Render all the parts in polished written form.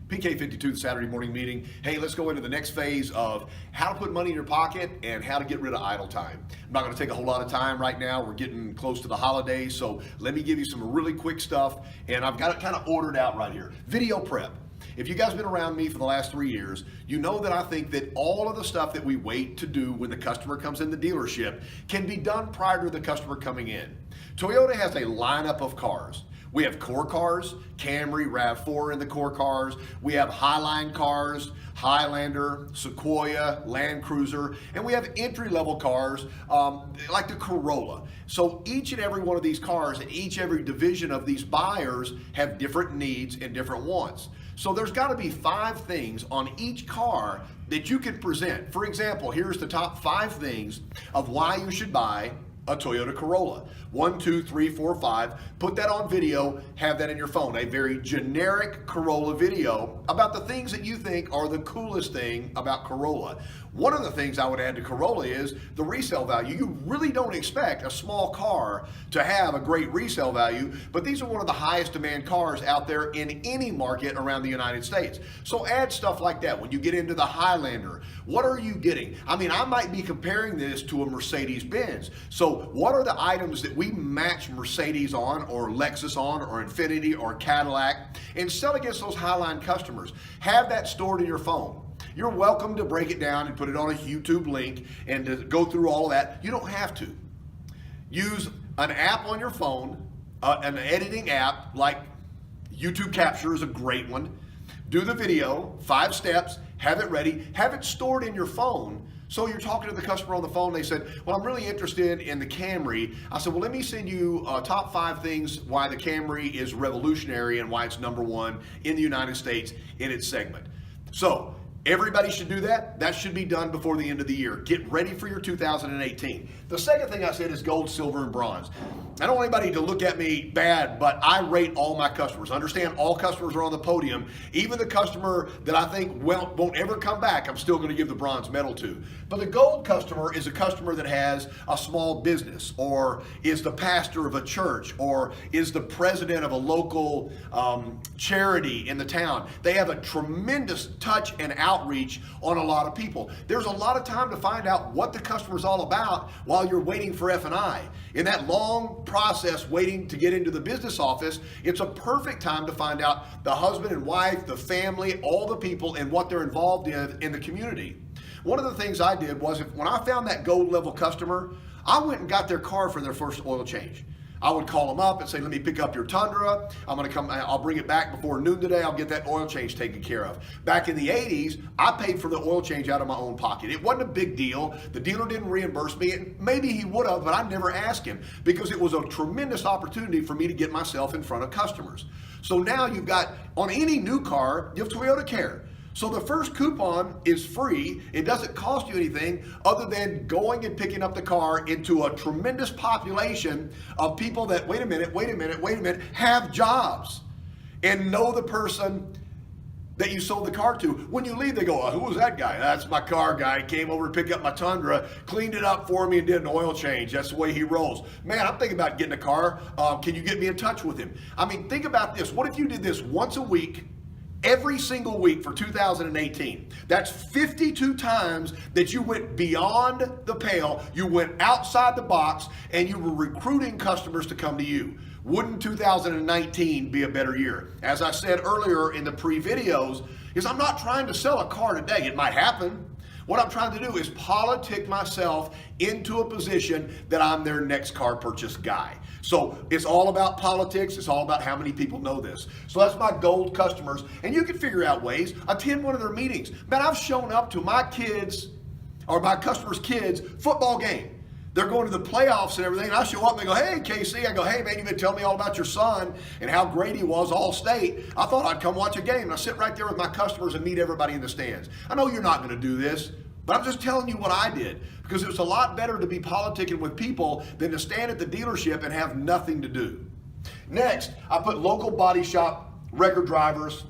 PK52, the Saturday morning meeting. Hey, let's go into the next phase of how to put money in your pocket and how to get rid of idle time. I'm not going to take a whole lot of time right now. We're getting close to the holidays, so let me give you some really quick stuff, and I've got it kind of ordered out right here. Video prep. If you guys have been around me for the last 3 years, you know that I think that all of the stuff that we wait to do when the customer comes in the dealership can be done prior to the customer coming in. Toyota has a lineup of cars. We have core cars, Camry, RAV4 in the core cars. We have Highline cars, Highlander, Sequoia, Land Cruiser, and we have entry-level cars like the Corolla. So each and every one of these cars and every division of these buyers have different needs and different wants. So there's got to be 5 things on each car that you can present. For example, here's the top 5 things of why you should buy a Toyota Corolla. 1, 2, 3, 4, 5. Put that on video, have that in your phone. A very generic Corolla video about the things that you think are the coolest thing about Corolla. One of the things I would add to Corolla is the resale value. You really don't expect a small car to have a great resale value, but these are one of the highest demand cars out there in any market around the United States. So add stuff like that. When you get into the Highlander, what are you getting? I mean, I might be comparing this to a Mercedes-Benz. So what are the items that we match Mercedes on, or Lexus on, or Infiniti, or Cadillac, and sell against those Highline customers? Have that stored in your phone. You're welcome to break it down and put it on a YouTube link and to go through all of that. You don't have to. Use an app on your phone, an editing app like YouTube Capture is a great one. Do the video, 5 steps, have it ready, have it stored in your phone. So you're talking to the customer on the phone, they said, well, I'm really interested in the Camry. I said, well, let me send you top 5 things why the Camry is revolutionary and why it's #1 in the United States in its segment. So everybody should do that. That should be done before the end of the year. Get ready for your 2018. The second thing I said is gold, silver, and bronze. I don't want anybody to look at me bad, but I rate all my customers. Understand, all customers are on the podium. Even the customer that I think won't ever come back, I'm still going to give the bronze medal to. But the gold customer is a customer that has a small business, or is the pastor of a church, or is the president of a local charity in the town. They have a tremendous touch and outreach on a lot of people. There's a lot of time to find out what the customer's all about while you're waiting for F&I. In that long process waiting to get into the business office, it's a perfect time to find out the husband and wife, the family, all the people, and what they're involved in the community. One of the things I did was, when I found that gold level customer, I went and got their car for their first oil change. I would call them up and say, let me pick up your Tundra. I'll bring it back before noon today. I'll get that oil change taken care of. Back in the 80s, I paid for the oil change out of my own pocket. It wasn't a big deal. The dealer didn't reimburse me. And maybe he would have, but I never asked him, because it was a tremendous opportunity for me to get myself in front of customers. So now you've got, on any new car, you have Toyota Care. So the first coupon is free. It doesn't cost you anything other than going and picking up the car into a tremendous population of people that, wait a minute, have jobs and know the person that you sold the car to. When you leave, they go, oh, who was that guy? That's my car guy. He came over to pick up my Tundra, cleaned it up for me, and did an oil change. That's the way he rolls. Man, I'm thinking about getting a car. Can you get me in touch with him? I mean, think about this. What if you did this once a week, every single week for 2018? That's 52 times that you went beyond the pale, you went outside the box, and you were recruiting customers to come to you. Wouldn't 2019 be a better year? As I said earlier in the pre-videos, is I'm not trying to sell a car today. It might happen. What I'm trying to do is politic myself into a position that I'm their next car purchase guy. So it's all about politics. It's all about how many people know this. So that's my gold customers. And you can figure out ways. Attend one of their meetings. Man, I've shown up to my kids, or my customers' kids' football game. They're going to the playoffs and everything, and I show up and they go, hey, KC. I go, hey, man, you've been telling me all about your son and how great he was all state. I thought I'd come watch a game. And I sit right there with my customers and meet everybody in the stands. I know you're not going to do this, but I'm just telling you what I did, because it was a lot better to be politicking with people than to stand at the dealership and have nothing to do. Next, I put local body shop record drivers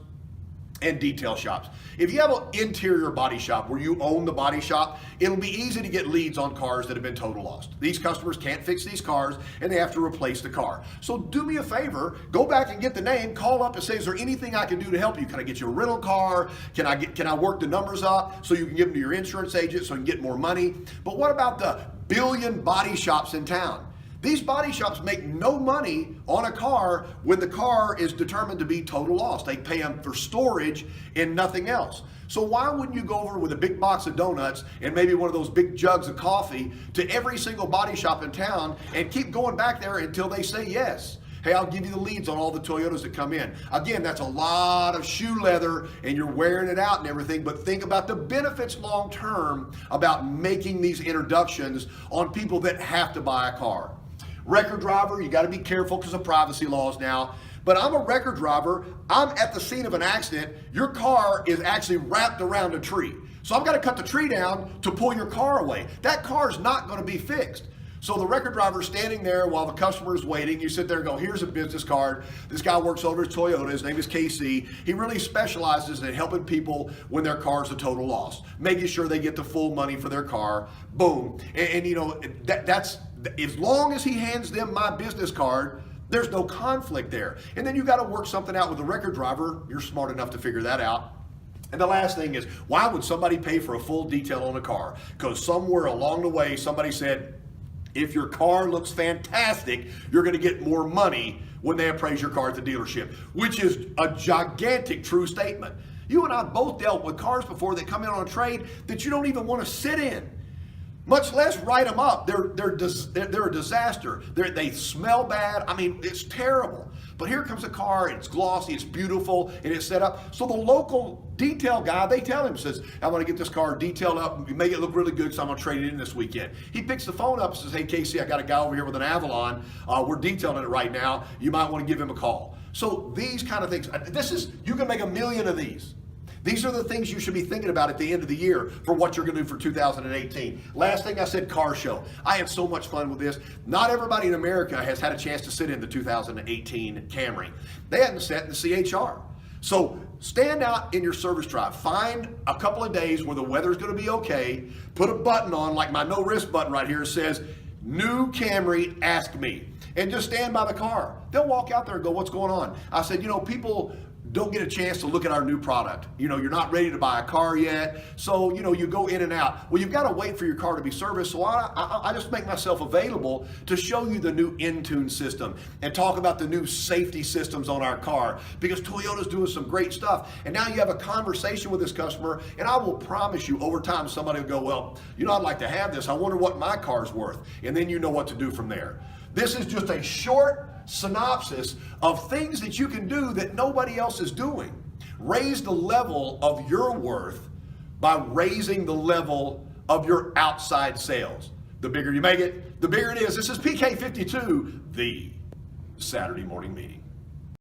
and detail shops. If you have an interior body shop where you own the body shop, it'll be easy to get leads on cars that have been total lost. These customers can't fix these cars and they have to replace the car. So do me a favor, go back and get the name, call up and say, is there anything I can do to help you? Can I get you a rental car? Can I work the numbers up so you can give them to your insurance agent so you can get more money? But what about the billion body shops in town? These body shops make no money on a car when the car is determined to be total loss. They pay them for storage and nothing else. So why wouldn't you go over with a big box of donuts and maybe one of those big jugs of coffee to every single body shop in town and keep going back there until they say yes? Hey, I'll give you the leads on all the Toyotas that come in. Again, that's a lot of shoe leather and you're wearing it out and everything, but think about the benefits long term about making these introductions on people that have to buy a car. Record driver, you got to be careful because of privacy laws now. But I'm a record driver. I'm at the scene of an accident. Your car is actually wrapped around a tree. So I've got to cut the tree down to pull your car away. That car is not going to be fixed. So the record driver's standing there while the customer is waiting. You sit there and go, here's a business card. This guy works over at Toyota. His name is KC. He really specializes in helping people when their car's a total loss, making sure they get the full money for their car. Boom. And you know, that's as long as he hands them my business card, there's no conflict there. And then you got to work something out with the record driver. You're smart enough to figure that out. And the last thing is, why would somebody pay for a full detail on a car? Because somewhere along the way, somebody said, if your car looks fantastic, you're going to get more money when they appraise your car at the dealership, which is a gigantic true statement. You and I both dealt with cars before that come in on a trade that you don't even want to sit in, much less write them up. They're a disaster. They smell bad. I mean, it's terrible. But here comes a car, it's glossy, it's beautiful, and it's set up. So the local detail guy, they tell him, says, I want to get this car detailed up, make it look really good, so I'm going to trade it in this weekend. He picks the phone up and says, hey, Casey, I got a guy over here with an Avalon. We're detailing it right now. You might want to give him a call. So these kind of things, you can make 1 million of these. These are the things you should be thinking about at the end of the year for what you're going to do for 2018. Last thing I said, car show. I had so much fun with this. Not everybody in America has had a chance to sit in the 2018 Camry. They hadn't sat in the CHR. So stand out in your service drive. Find a couple of days where the weather's going to be okay. Put a button on, like my no risk button right here, says, new Camry, ask me. And just stand by the car. They'll walk out there and go, what's going on? I said, people don't get a chance to look at our new product. You're not ready to buy a car yet. So, you go in and out. Well, you've got to wait for your car to be serviced. So I just make myself available to show you the new Intune system and talk about the new safety systems on our car, because Toyota's doing some great stuff. And now you have a conversation with this customer, and I will promise you over time somebody will go, well, I'd like to have this. I wonder what my car's worth. And then you know what to do from there. This is just a short synopsis of things that you can do that nobody else is doing. Raise the level of your worth by raising the level of your outside sales. The bigger you make it, the bigger it is. This is PK52, the Saturday Morning Meeting.